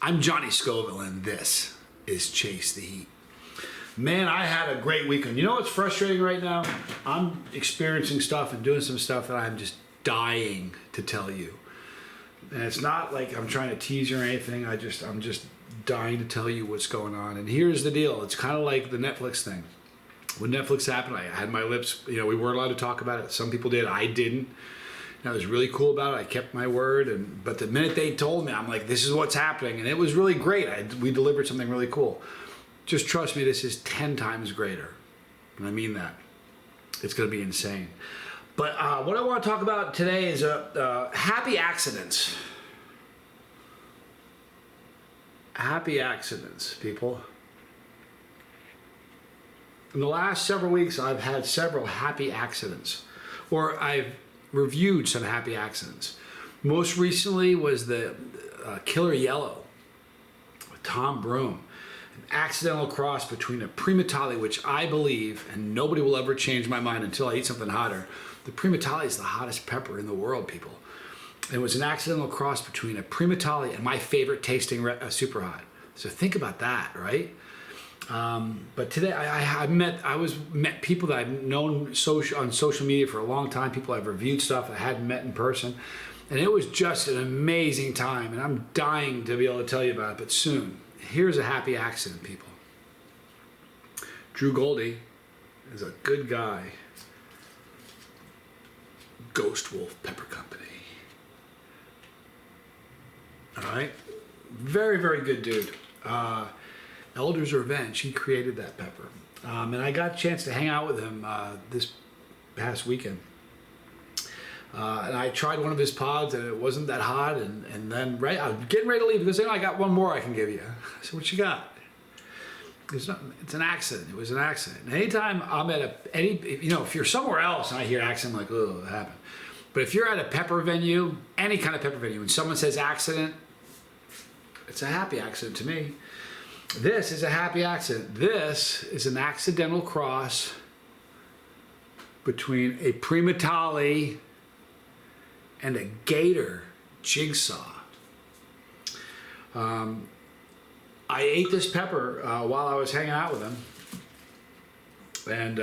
I'm Johnny Scoville, and this is Chase the Heat. Man, I had a great weekend. You know what's frustrating right now? I'm experiencing stuff and doing some stuff that I'm just dying to tell you. And it's not like I'm trying to tease you or anything. I'm just dying to tell you what's going on. And here's the deal. It's kind of like the Netflix thing. When Netflix happened, I had my lips, we weren't allowed to talk about it. Some people did, I didn't. And I was really cool about it. I kept my word. But the minute they told me, I'm like, this is what's happening. And it was really great. We delivered something really cool. Just trust me, this is 10 times greater. And I mean that. It's going to be insane. But what I want to talk about today is HaPpY AcCiDeNts. HaPpY AcCiDeNts, people. In the last several weeks, I've had several HaPpY AcCiDeNts. Or I've reviewed some HaPpY AcCiDeNts. Most recently was the Killer Yellow with Tom Broom. An accidental cross between a Primatale, which I believe, and nobody will ever change my mind until I eat something hotter, the Primatale is the hottest pepper in the world, people. It was an accidental cross between a Primatale and my favorite tasting Super Hot. So think about that, right? But today I met people that I've known on social media for a long time, people I've reviewed stuff I hadn't met in person, and it was just an amazing time, and I'm dying to be able to tell you about it, but soon. Here's a HaPpY AcCiDent, people. Drew Goldie is a good guy. Ghost Wolf Pepper Company. All right? Very, very good dude. Elder's Revenge, he created that pepper. And I got a chance to hang out with him this past weekend. And I tried one of his pods and it wasn't that hot. And then I was getting ready to leave because I got one more I can give you. I said, what you got? It's an accident. It was an accident. And anytime I'm at if you're somewhere else and I hear accident, I'm like, oh, it happened. But if you're at a pepper venue, any kind of pepper venue, and someone says accident, it's a HaPpY AcCiDent to me. This is a HaPpY AcCiDent. This is an accidental cross between a Primatale and a Gator jigsaw. I ate this pepper while I was hanging out with him. And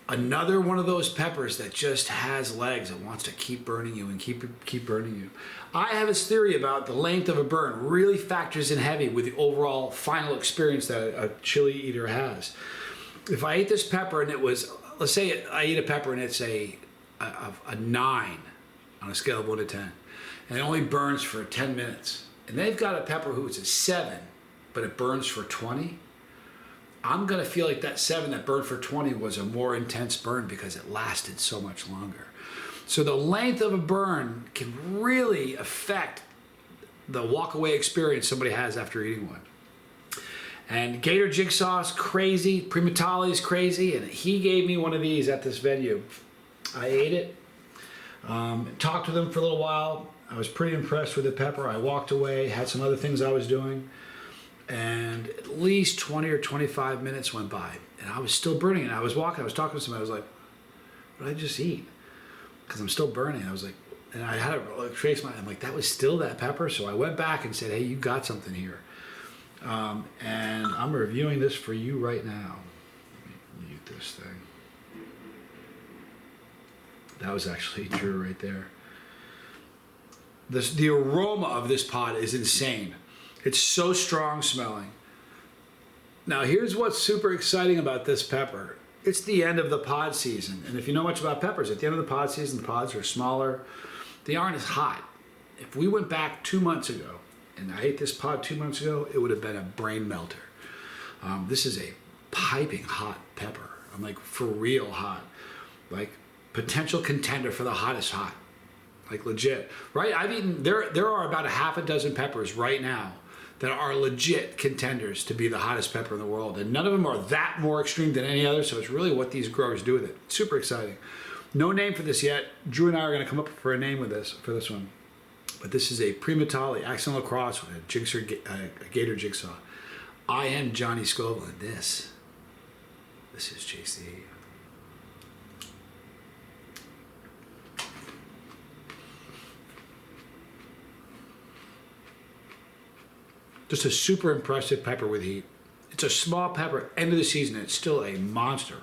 another one of those peppers that just has legs. It wants to keep burning you and keep burning you. I have this theory about the length of a burn really factors in heavy with the overall final experience that a chili eater has. If I ate this pepper and it was, let's say I eat a pepper and it's a 9 on a scale of 1 to 10, and it only burns for 10 minutes, and they've got a pepper who's a 7, but it burns for 20, I'm gonna feel like that 7 that burned for 20 was a more intense burn because it lasted so much longer. So the length of a burn can really affect the walk-away experience somebody has after eating one. And Gator Jigsaw's crazy, Primatale's crazy, and he gave me one of these at this venue. I ate it, talked with him for a little while. I was pretty impressed with the pepper. I walked away, had some other things I was doing, and at least 20 or 25 minutes went by, and I was still burning. And I was walking, I was talking to somebody, I was like, what did I just eat? Because I'm still burning. I was like, and I had to trace I'm like, that was still that pepper? So I went back and said, hey, you got something here. And I'm reviewing this for you right now. Let me mute this thing. That was actually Drew right there. The aroma of this pod is insane. It's so strong smelling. Now here's what's super exciting about this pepper. It's the end of the pod season. And if you know much about peppers, at the end of the pod season, the pods are smaller. They aren't as hot. If we went back 2 months ago, and I ate this pod 2 months ago, it would have been a brain melter. This is a piping hot pepper. I'm like, for real hot. Like, potential contender for the hottest hot. Like, legit. Right? I've eaten, there are about a half a dozen peppers right now that are legit contenders to be the hottest pepper in the world. And none of them are that more extreme than any other, so it's really what these growers do with it. Super exciting. No name for this yet. Drew and I are gonna come up for a name for this one. But this is a Primatale accidental cross with a Gator jigsaw. I am Johnny Scoville, and this is Chase the Heat. Just a super impressive pepper with heat. It's a small pepper, end of the season, it's still a monster.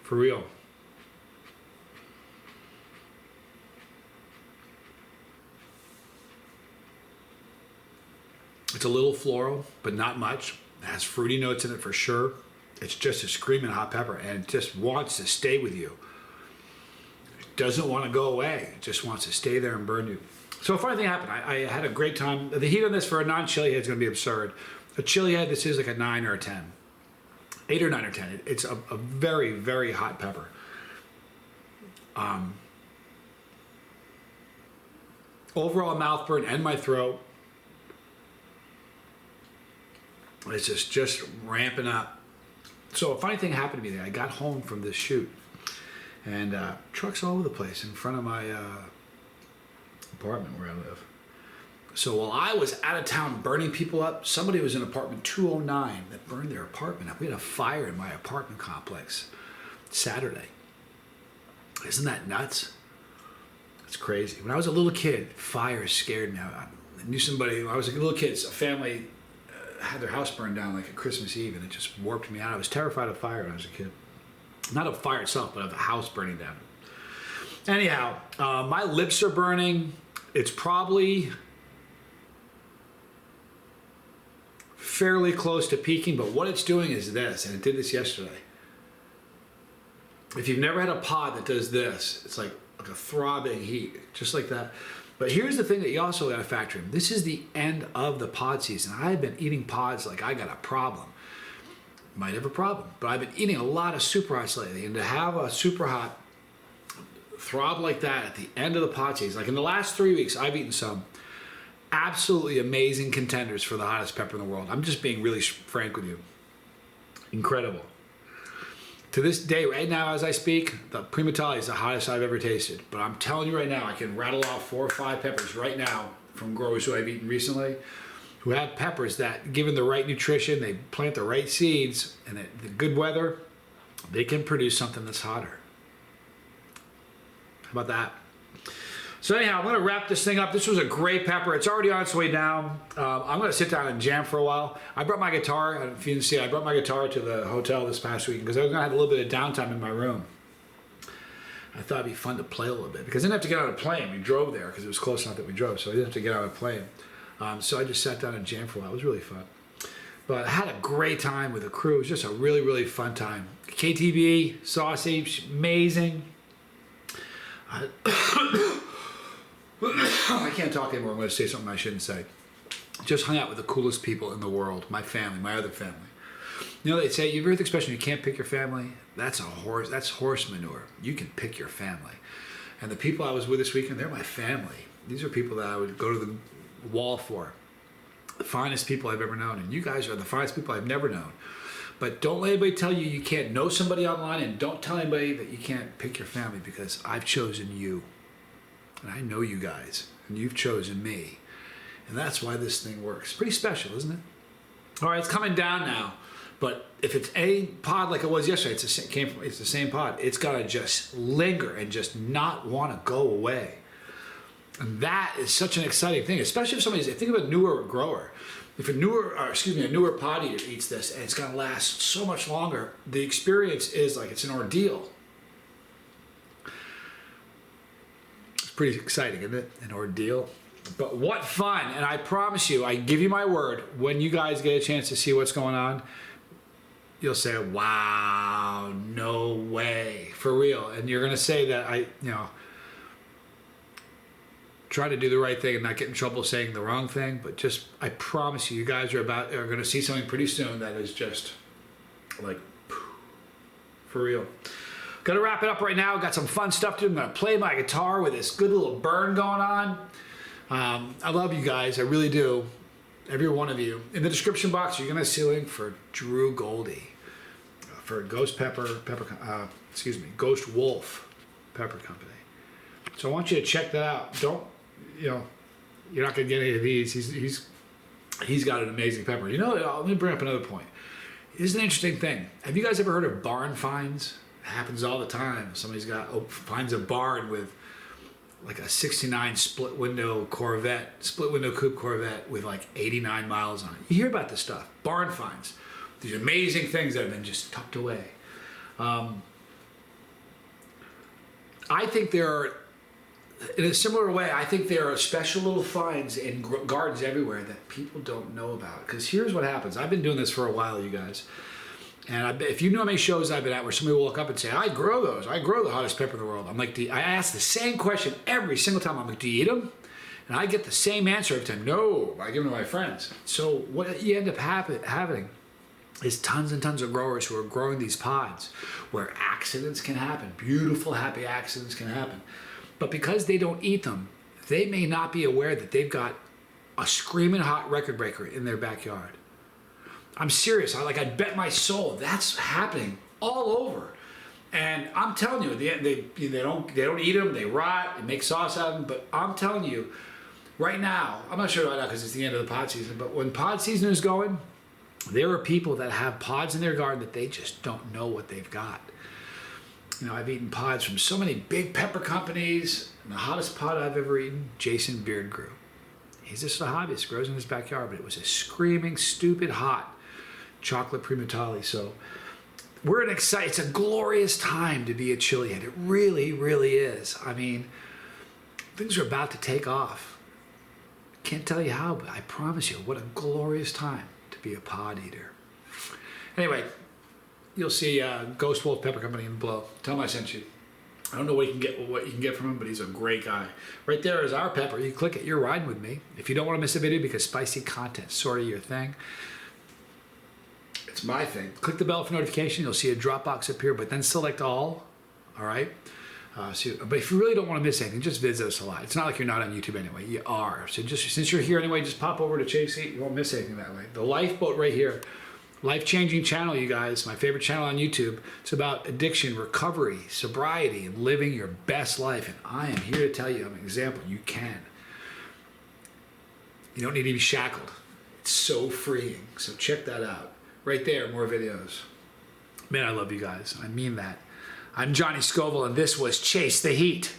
For real. It's a little floral, but not much. It has fruity notes in it for sure. It's just a screaming hot pepper, and it just wants to stay with you. It doesn't want to go away. It just wants to stay there and burn you. So a funny thing happened. I had a great time. The heat on this for a non-chili head is going to be absurd. A chili head, this is like a 9 or a 10. 8 or 9 or 10. It's a very, very hot pepper. Overall mouth burn and my throat. It's just ramping up. So a funny thing happened to me there. I got home from this shoot, and trucks all over the place in front of my apartment where I live. So while I was out of town burning people up, somebody was in apartment 209 that burned their apartment up. We had a fire in my apartment complex Saturday. Isn't that nuts? It's crazy. When I was a little kid, fire scared me. I knew somebody, when I was a little kid, a family had their house burned down like a Christmas Eve, and it just warped me out. I was terrified of fire when I was a kid. Not of fire itself, but of the house burning down. Anyhow, my lips are burning. It's probably fairly close to peaking, but what it's doing is this, and it did this yesterday. If you've never had a pod that does this, it's like a throbbing heat, just like that. But here's the thing that you also got to factor in. This is the end of the pod season. I've been eating pods like I got a problem. Might have a problem, but I've been eating a lot of super hots lately, and to have a super hot throb like that at the end of the pod season, like in the last 3 weeks, I've eaten some absolutely amazing contenders for the hottest pepper in the world. I'm just being really frank with you. Incredible. To this day, right now as I speak, the Primatali is the hottest I've ever tasted. But I'm telling you right now, I can rattle off 4 or 5 peppers right now from growers who I've eaten recently, who have peppers that, given the right nutrition, they plant the right seeds, and the good weather, they can produce something that's hotter. How about that? So anyhow, I'm going to wrap this thing up. This was a great pepper. It's already on its way down. I'm going to sit down and jam for a while. I brought my guitar. If you didn't see it, I brought my guitar to the hotel this past week because I was going to have a little bit of downtime in my room. I thought it'd be fun to play a little bit because I didn't have to get on a plane. We drove there because it was close enough that we drove, so I didn't have to get on a plane. So I just sat down and jammed for a while. It was really fun. But I had a great time with the crew. It was just a really, really fun time. KTB, sausage, amazing. I can't talk anymore. I'm going to say something I shouldn't say. Just hung out with the coolest people in the world. My family, my other family. You know, they say, you've heard the expression, you can't pick your family? That's horse manure. You can pick your family. And the people I was with this weekend, they're my family. These are people that I would go to the wall for. The finest people I've ever known. And you guys are the finest people I've never known. But don't let anybody tell you you can't know somebody online, and don't tell anybody that you can't pick your family, because I've chosen you. And I know you guys, and you've chosen me. And that's why this thing works. Pretty special, isn't it? All right, it's coming down now. But if it's a pod like it was yesterday, it's the same pod. It's got to just linger and just not want to go away. And that is such an exciting thing, especially if somebody's, think of a newer grower. If a newer pod eater eats this and it's going to last so much longer, the experience is like it's an ordeal. Pretty exciting, isn't it? An ordeal. But what fun. And I promise you, I give you my word, when you guys get a chance to see what's going on, you'll say, wow, no way, for real. And you're going to say that I try to do the right thing and not get in trouble saying the wrong thing. But just, I promise you, you guys are going to see something pretty soon that is just like, for real. Got to wrap it up right now. Got some fun stuff to do. I'm going to play my guitar with this good little burn going on. I love you guys. I really do. Every one of you. In the description box, you're going to see a link for Drew Goldie for Ghost Wolf Pepper Company. So I want you to check that out. Don't, you're not going to get any of these. He's got an amazing pepper. Let me bring up another point. This is an interesting thing. Have you guys ever heard of barn finds? Happens all the time. Somebody's finds a barn with like a 69 split window coupe Corvette with like 89 miles on it. You hear about this stuff, barn finds, these amazing things that have been just tucked away. I think there are, in a similar way, I think there are special little finds in gardens everywhere that people don't know about. Because here's what happens. I've been doing this for a while, you guys. And if you know how many shows I've been at where somebody will walk up and say, I grow those. I grow the hottest pepper in the world. I'm like, I ask the same question every single time. I'm like, do you eat them? And I get the same answer every time. No, I give them to my friends. So what you end up having is tons and tons of growers who are growing these pods where accidents can happen. Beautiful, happy accidents can happen. But because they don't eat them, they may not be aware that they've got a screaming hot record breaker in their backyard. I'm serious. I bet my soul that's happening all over. And I'm telling you, they don't eat them. They rot and make sauce out of them. But I'm telling you, right now, I'm not sure right now because it's the end of the pod season. But when pod season is going, there are people that have pods in their garden that they just don't know what they've got. You know, I've eaten pods from so many big pepper companies. And the hottest pod I've ever eaten, Jason Beard grew. He's just a hobbyist, grows in his backyard, but it was a screaming, stupid hot chocolate primatale. So we're it's a glorious time to be a chili head. It really, really is. I mean, things are about to take off. Can't tell you how, but I promise you, what a glorious time to be a pod eater. Anyway, you'll see Ghost Wolf Pepper Company in below. Tell him I sent you. I don't know what you can get from him, but he's a great guy. Right there is our pepper. You click it, you're riding with me. If you don't want to miss a video because spicy content is sort of your thing, it's my thing. Click the bell for notification. You'll see a drop box up here, but then select all right? But if you really don't want to miss anything, just visit us a lot. It's not like you're not on YouTube anyway. You are. So just since you're here anyway, just pop over to Chase Eat. You won't miss anything that way. The Lifeboat right here. Life-changing channel, you guys. My favorite channel on YouTube. It's about addiction, recovery, sobriety, and living your best life. And I am here to tell you, I'm an example. You can. You don't need to be shackled. It's so freeing. So check that out. Right there, more videos. Man, I love you guys. I mean that. I'm Johnny Scoville, and this was Chase the Heat.